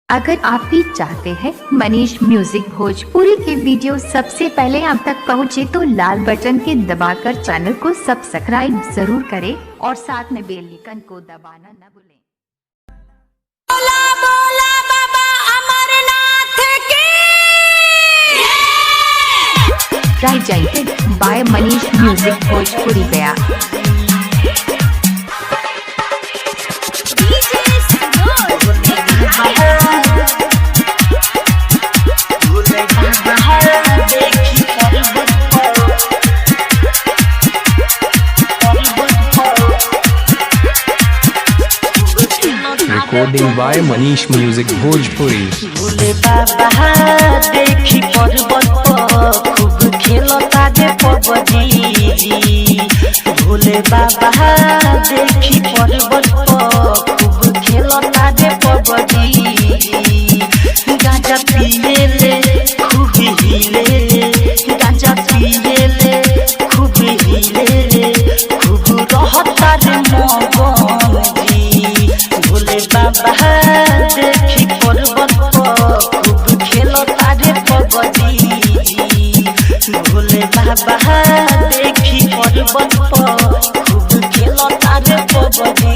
अगर आप भी चाहते हैं मनीष म्यूजिक भोजपुरी के वीडियो सबसे पहले आप तक पहुंचे तो लाल बटन के दबाकर चैनल को सब्सक्राइब जरूर करें और साथ में बेल आइकन को दबाना न भूलें। बोला बोला बाबा अमरनाथ की presented by Manish music Bhojpuri गया। Recording by Manish Music Bhojpuri। Bhole Baba देखी पर्वत पर खूब खेलता दे पबजी। भोले बाबा देखी पर्वत पर खूब खेलता दे पबजी। गांजा पिए ले खूब हिले, गांजा पिए ले खूब हिले, खूब रहता रे मगन जी। भोले बाबा देखी पर्वत पर खूब खेलता रे पबजी। भोले बाबा देखी पर्वत पर खूब खेलता रे पबजी।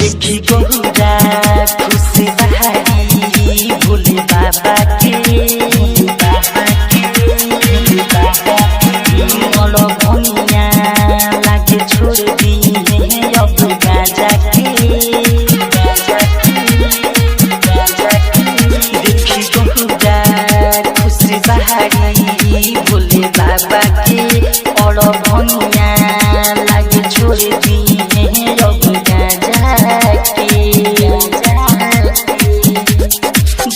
देखी गहुरा खुशी बहारी भोले बाबा के मल भैया लागे छोड़ दी अब गाजा के। देखी गहुरा खुशी बहारी भोले बाबा के और भैया लागे छोड़ दी अब गाजा के।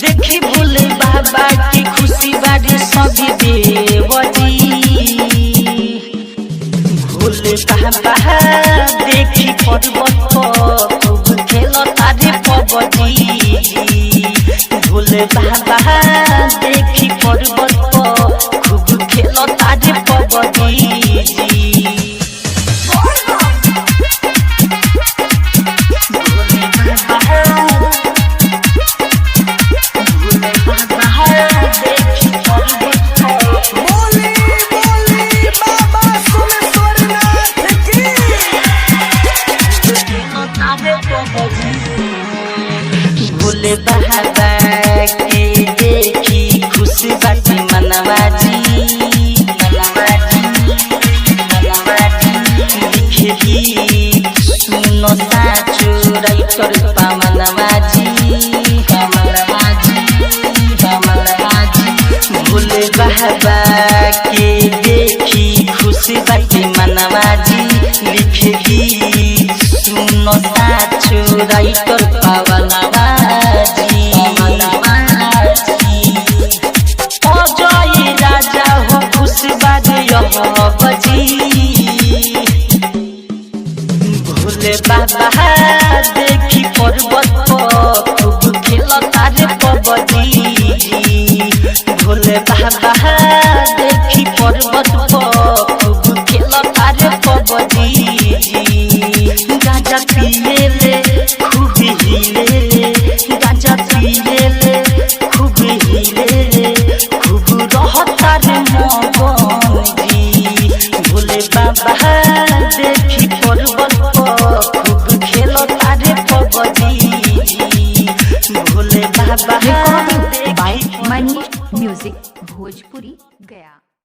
देखी भोले बाबा की खुशी बाड़ी सभी देवजी। भोले बाबा देखी पर्वत पर खूब खेलता रे पबजी। भोले बाबा देखी पर्वत पर खूब खेलता रे पबजी। भोले बाबा के देखी खुशी बाटी मनवाजी। लिखी सुनो साचो राइटर पामनवाजी। भोले बाबा के देखी खुशी बाटी मनवाजी। लिखी सुनो साचो राइटर पावनवाजी। अजय राजा हो खुशी बाजी बजी। भोले बाबा देखी पर्वत पर खूब खेलता रे पबजी। भोले बाबा देखी पर्वत पर खूब खेलता रे पबजी। गांजा पिए ले खूब हिले, गांजा पिए ले खूब हिले, खूब रहता रे मगन जी। भोले बाबा देखी पर्वत पर खूब खेलता रे पबजी। Bhole Baba recording by Manish music Bhojpuri Gaya.